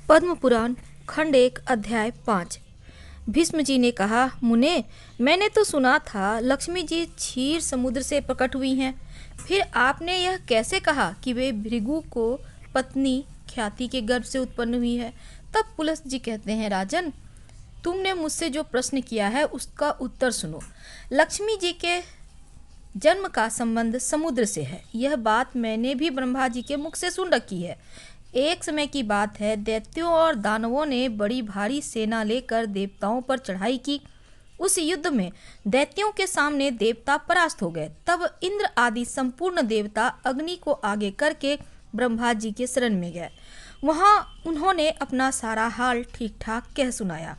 पद्म पुराण खंड 1 अध्याय 5। भीष्म जी ने कहा, मुने, मैंने तो सुना था लक्ष्मी जी क्षीर समुद्र से प्रकट हुई हैं। फिर आपने यह कैसे कहा कि वे भृगु को पत्नी ख्याति के गर्भ से उत्पन्न हुई है? तब पुलस्त जी कहते हैं, राजन, तुमने मुझसे जो प्रश्न किया है उसका उत्तर सुनो। लक्ष्मी जी के जन्म का संबंध समुद्र से है। यह बात मैंने भी ब्रह्मा जी के मुख से सुन रखी है। एक समय की बात है, दैत्यों और दानवों ने बड़ी भारी सेना लेकर देवताओं पर चढ़ाई की। उस युद्ध में दैत्यों के सामने देवता परास्त हो गए। तब इंद्र आदि संपूर्ण देवता अग्नि को आगे करके ब्रह्मा जी के शरण में गए। वहां उन्होंने अपना सारा हाल ठीक ठाक कह सुनाया।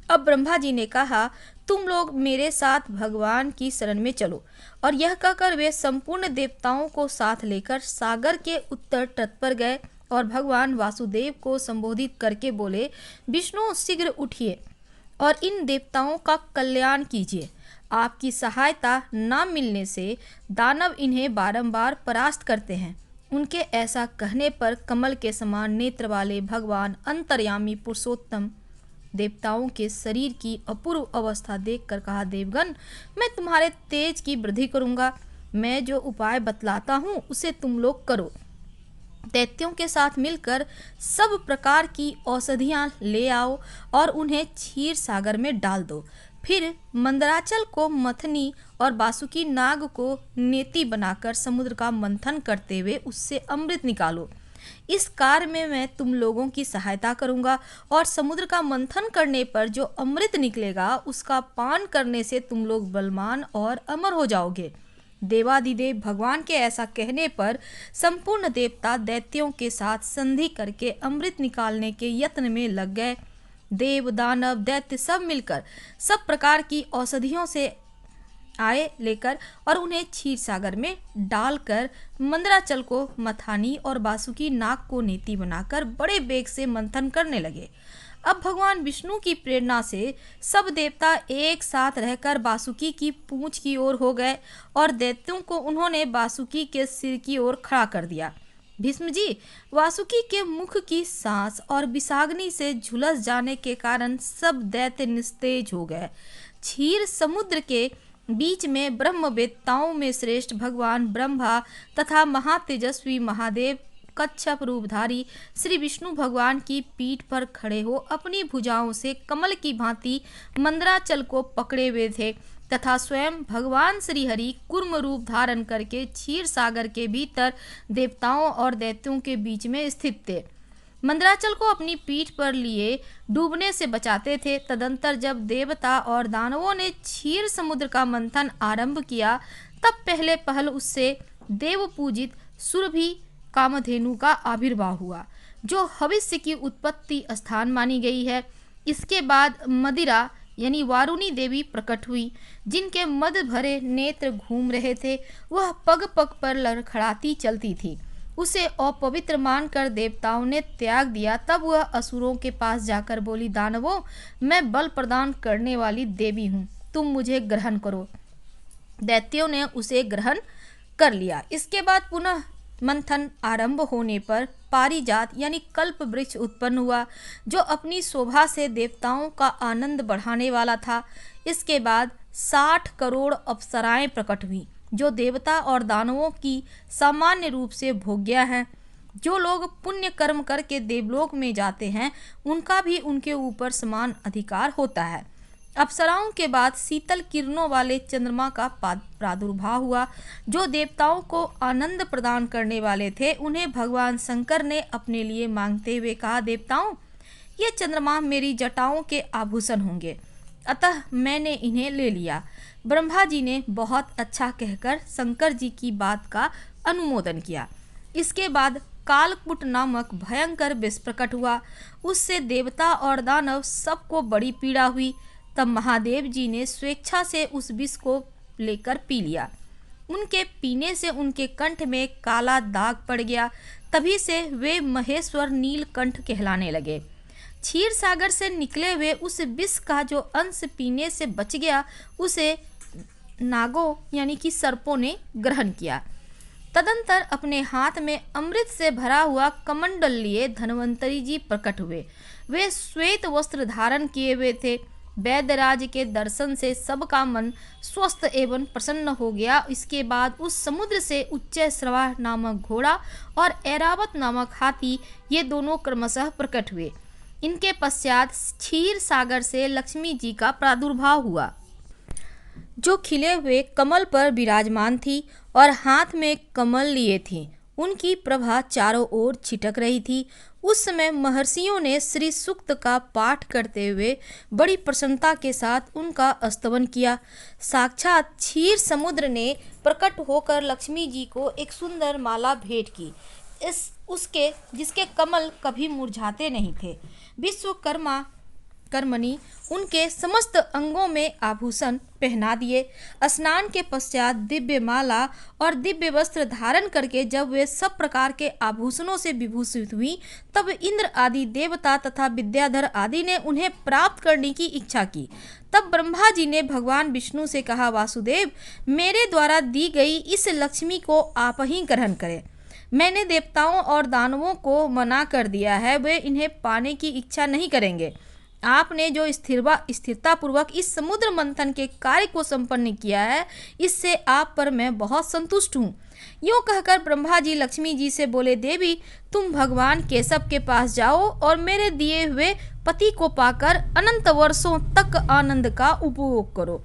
अब ब्रह्मा जी ने कहा, तुम लोग मेरे साथ भगवान की शरण में चलो। और यह कहकर वे संपूर्ण देवताओं को साथ लेकर सागर के उत्तर तट पर गए और भगवान वासुदेव को संबोधित करके बोले, विष्णु, शीघ्र उठिए और इन देवताओं का कल्याण कीजिए। आपकी सहायता न मिलने से दानव इन्हें बारंबार परास्त करते हैं। उनके ऐसा कहने पर कमल के समान नेत्र वाले भगवान अंतर्यामी पुरुषोत्तम देवताओं के शरीर की अपूर्व अवस्था देखकर कहा, देवगण, मैं तुम्हारे तेज की वृद्धि करूंगा। मैं जो उपाय बतलाता हूँ उसे तुम लोग करो। दैत्यों के साथ मिलकर सब प्रकार की औषधियां ले आओ और उन्हें क्षीर सागर में डाल दो। फिर मंदराचल को मथनी और बासुकी नाग को नेति बनाकर समुद्र का मंथन करते हुए उससे अमृत निकालो। इस कार्य में मैं तुम लोगों की सहायता करूंगा और समुद्र का मंथन करने पर जो अमृत निकलेगा उसका पान करने से तुम लोग बलवान और अमर हो जाओगे। देवादिदेव भगवान के ऐसा कहने पर संपूर्ण देवता दैत्यों के साथ संधि करके अमृत निकालने के यत्न में लग गए। देव, दानव, दैत्य सब मिलकर सब प्रकार की औषधियों से आए लेकर और उन्हें क्षीर सागर में डालकर मंदराचल को मथानी और बासुकी नाग को नेति बनाकर बड़े वेग से मंथन करने लगे। अब भगवान विष्णु की प्रेरणा से सब देवता एक साथ रहकर बासुकी की पूंछ की ओर हो गए और दैत्यों को उन्होंने बासुकी के सिर की ओर खड़ा कर दिया। भीष्म जी, वासुकी के मुख की सांस और विषाग्नि से झुलस जाने के कारण सब दैत्य निस्तेज हो गए। क्षीर समुद्र के बीच में ब्रह्मवेत्ताओं में श्रेष्ठ भगवान ब्रह्मा तथा महातेजस्वी महादेव कच्छप रूपधारी श्री विष्णु भगवान की पीठ पर खड़े हो अपनी भुजाओं से कमल की भांति मंदराचल को पकड़े हुए थे तथा स्वयं भगवान श्री हरि कूर्म रूप धारण करके क्षीर सागर के भीतर देवताओं और दैत्यों के बीच में स्थित थे। मंदराचल को अपनी पीठ पर लिए डूबने से बचाते थे। तदंतर जब देवता और दानवों ने क्षीर समुद्र का मंथन आरंभ किया तब पहले पहल उससे देव पूजित सुरभि कामधेनु का आविर्भाव हुआ, जो भविष्य की उत्पत्ति स्थान मानी गई है। इसके बाद मदिरा यानी वारुणी देवी प्रकट हुई, जिनके मद भरे नेत्र घूम रहे थे। वह पग पग पर लड़खड़ाती चलती थी। उसे अपवित्र मानकर देवताओं ने त्याग दिया। तब वह असुरों के पास जाकर बोली, दानवों, मैं बल प्रदान करने वाली देवी हूँ, तुम मुझे ग्रहण करो। दैत्यों ने उसे ग्रहण कर लिया। इसके बाद पुनः मंथन आरंभ होने पर पारिजात यानी कल्प वृक्ष उत्पन्न हुआ, जो अपनी शोभा से देवताओं का आनंद बढ़ाने वाला था। इसके बाद 60 करोड़ अप्सराएं प्रकट हुई, जो देवता और दानवों की सामान्य रूप से भोग्या है। जो लोग पुण्य कर्म करके देवलोक में जाते हैं उनका भी उनके ऊपर समान अधिकार होता है। अप्सराओं के बाद शीतल किरणों वाले चंद्रमा का प्रादुर्भाव हुआ, जो देवताओं को आनंद प्रदान करने वाले थे। उन्हें भगवान शंकर ने अपने लिए मांगते हुए कहा, देवताओं, ये चंद्रमा मेरी जटाओं के आभूषण होंगे, अतः मैंने इन्हें ले लिया। ब्रह्मा जी ने बहुत अच्छा कहकर शंकर जी की बात का अनुमोदन किया। इसके बाद कालकूट नामक भयंकर विष प्रकट हुआ। उससे देवता और दानव सबको बड़ी पीड़ा हुई। तब महादेव जी ने स्वेच्छा से उस विष को लेकर पी लिया। उनके पीने से उनके कंठ में काला दाग पड़ गया। तभी से वे महेश्वर नीलकंठ कहलाने लगे। क्षीर सागर से निकले हुए उस विष का जो अंश पीने से बच गया उसे नागों यानी कि सर्पों ने ग्रहण किया। तदंतर अपने हाथ में अमृत से भरा हुआ कमंडल लिए धन्वंतरी जी प्रकट हुए। वे श्वेत वस्त्र धारण किए हुए थे। वैद्यराज के दर्शन से सबका मन स्वस्थ एवं प्रसन्न हो गया। इसके बाद उस समुद्र से उच्चैःश्रवा नामक घोड़ा और ऐरावत नामक हाथी, ये दोनों क्रमशः प्रकट हुए। इनके पश्चात क्षीर सागर से लक्ष्मी जी का प्रादुर्भाव हुआ, जो खिले हुए कमल पर विराजमान थी और हाथ में कमल लिए थी। उनकी प्रभा चारों ओर छिटक रही थी। उस समय महर्षियों ने श्री सूक्त का पाठ करते हुए बड़ी प्रसन्नता के साथ उनका स्तवन किया। साक्षात क्षीर समुद्र ने प्रकट होकर लक्ष्मी जी को एक सुंदर माला भेंट की, जिसके कमल कभी मुरझाते नहीं थे। विश्वकर्मणी उनके समस्त अंगों में आभूषण पहना दिए। स्नान के पश्चात दिव्य माला और दिव्य वस्त्र धारण करके जब वे सब प्रकार के आभूषणों से विभूषित हुई, तब इंद्र आदि देवता तथा विद्याधर आदि ने उन्हें प्राप्त करने की इच्छा की। तब ब्रह्मा जी ने भगवान विष्णु से कहा, वासुदेव, मेरे द्वारा दी गई इस लक्ष्मी को आप ही ग्रहण करें। मैंने देवताओं और दानवों को मना कर दिया है, वे इन्हें पाने की इच्छा नहीं करेंगे। आपने जो स्थिरतापूर्वक इस समुद्र मंथन के कार्य को संपन्न किया है, इससे आप पर मैं बहुत संतुष्ट हूँ। यूँ कहकर ब्रह्मा जी लक्ष्मी जी से बोले, देवी, तुम भगवान केशव के पास जाओ और मेरे दिए हुए पति को पाकर अनंत वर्षों तक आनंद का उपभोग करो।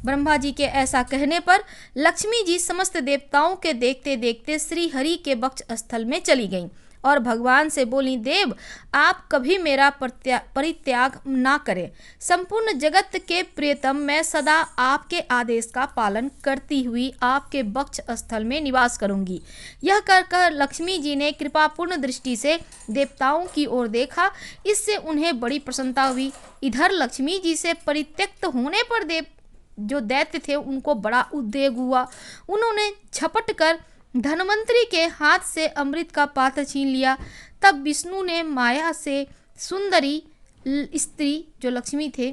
ब्रह्मा जी के ऐसा कहने पर लक्ष्मी जी समस्त देवताओं के देखते देखते श्री हरि के वक्ष स्थल में चली गईं और भगवान से बोली, देव, आप कभी मेरा परित्याग ना करें। संपूर्ण जगत के प्रियतम, मैं सदा आपके आदेश का पालन करती हुई आपके वक्ष स्थल में निवास करूंगी। यह कहकर लक्ष्मी जी ने कृपापूर्ण दृष्टि से देवताओं की ओर देखा। इससे उन्हें बड़ी प्रसन्नता हुई। इधर लक्ष्मी जी से परित्यक्त होने पर जो दैत्य थे उनको बड़ा उद्वेग हुआ। उन्होंने झपट कर धन्वंतरी के हाथ से अमृत का पात्र छीन लिया। तब विष्णु ने माया से सुंदरी स्त्री, जो लक्ष्मी थे,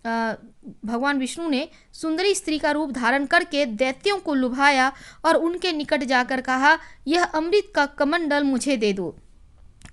भगवान विष्णु ने सुंदरी स्त्री का रूप धारण करके दैत्यों को लुभाया और उनके निकट जाकर कहा, यह अमृत का कमंडल मुझे दे दो।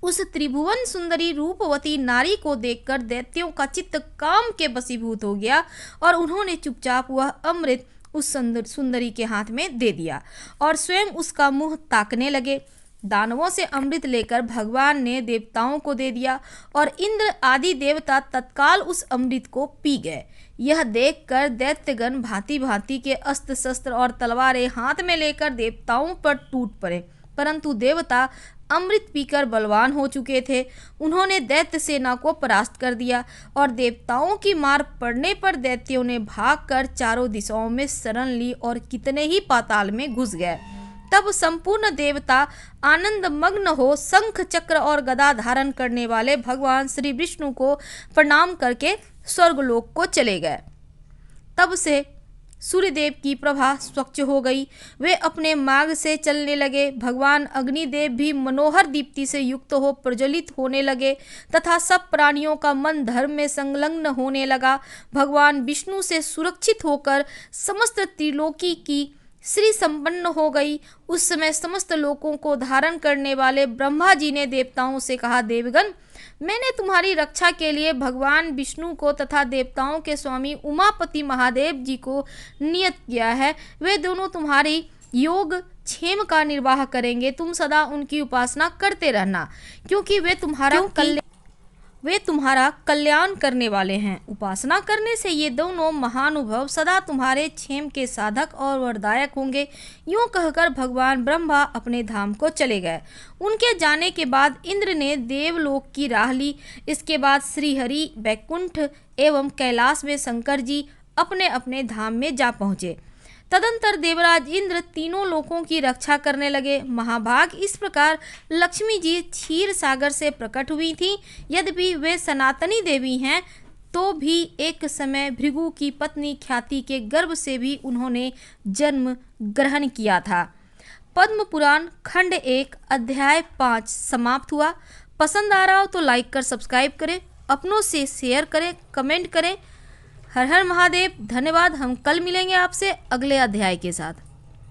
उस त्रिभुवन सुंदरी रूपवती नारी को देखकर दैत्यों का चित्त काम के वशीभूत हो गया और उन्होंने चुपचाप वह अमृत उस सुंदरी के हाथ में दे दिया और स्वयं उसका मुंह ताकने लगे। दानवों से अमृत लेकर भगवान ने देवताओं को दे दिया और इंद्र आदि देवता तत्काल उस अमृत को पी गए। यह देखकर दैत्यगण भांति भांति के अस्त्र शस्त्र और तलवारें हाथ में लेकर देवताओं पर टूट पड़े, परंतु देवता अमृत पीकर बलवान हो चुके थे। उन्होंने दैत्य सेना को परास्त कर दिया और देवताओं की मार पड़ने पर दैत्यों ने भागकर चारों दिशाओं में शरण ली और कितने ही पाताल में घुस गए। तब संपूर्ण देवता आनंद मग्न हो शंख चक्र और गदा धारण करने वाले भगवान श्री विष्णु को प्रणाम करके स्वर्गलोक को चले गए। तब से सूर्यदेव की प्रभा स्वच्छ हो गई। वे अपने मार्ग से चलने लगे। भगवान अग्निदेव भी मनोहर दीप्ति से युक्त हो प्रज्वलित होने लगे तथा सब प्राणियों का मन धर्म में संलग्न होने लगा। भगवान विष्णु से सुरक्षित होकर समस्त त्रिलोकी की श्री संपन्न हो गई। उस समय समस्त लोकों को धारण करने वाले ब्रह्मा जी ने देवताओं से कहा, देवगण, मैंने तुम्हारी रक्षा के लिए भगवान विष्णु को तथा देवताओं के स्वामी उमापति महादेव जी को नियत किया है। वे दोनों तुम्हारी योग क्षेम का निर्वाह करेंगे। तुम सदा उनकी उपासना करते रहना, क्योंकि वे तुम्हारा कल्याण करने वाले हैं। उपासना करने से ये दोनों महानुभाव सदा तुम्हारे क्षेम के साधक और वरदायक होंगे। यूँ कहकर भगवान ब्रह्मा अपने धाम को चले गए। उनके जाने के बाद इंद्र ने देवलोक की राह ली। इसके बाद श्रीहरि, वैकुंठ एवं कैलाश में शंकर जी अपने अपने धाम में जा पहुँचे। तदंतर देवराज इंद्र तीनों लोकों की रक्षा करने लगे। महाभाग इस प्रकार लक्ष्मी जी क्षीर सागर से प्रकट हुई थीं। यद्यपि वे सनातनी देवी हैं, तो भी एक समय भृगु की पत्नी ख्याति के गर्भ से भी उन्होंने जन्म ग्रहण किया था। पद्म पुराण खंड 1 अध्याय 5 समाप्त हुआ। पसंद आ रहा हो तो लाइक कर सब्सक्राइब करें, अपनों से शेयर करें, कमेंट करें। हर हर महादेव। धन्यवाद। हम कल मिलेंगे आपसे अगले अध्याय के साथ।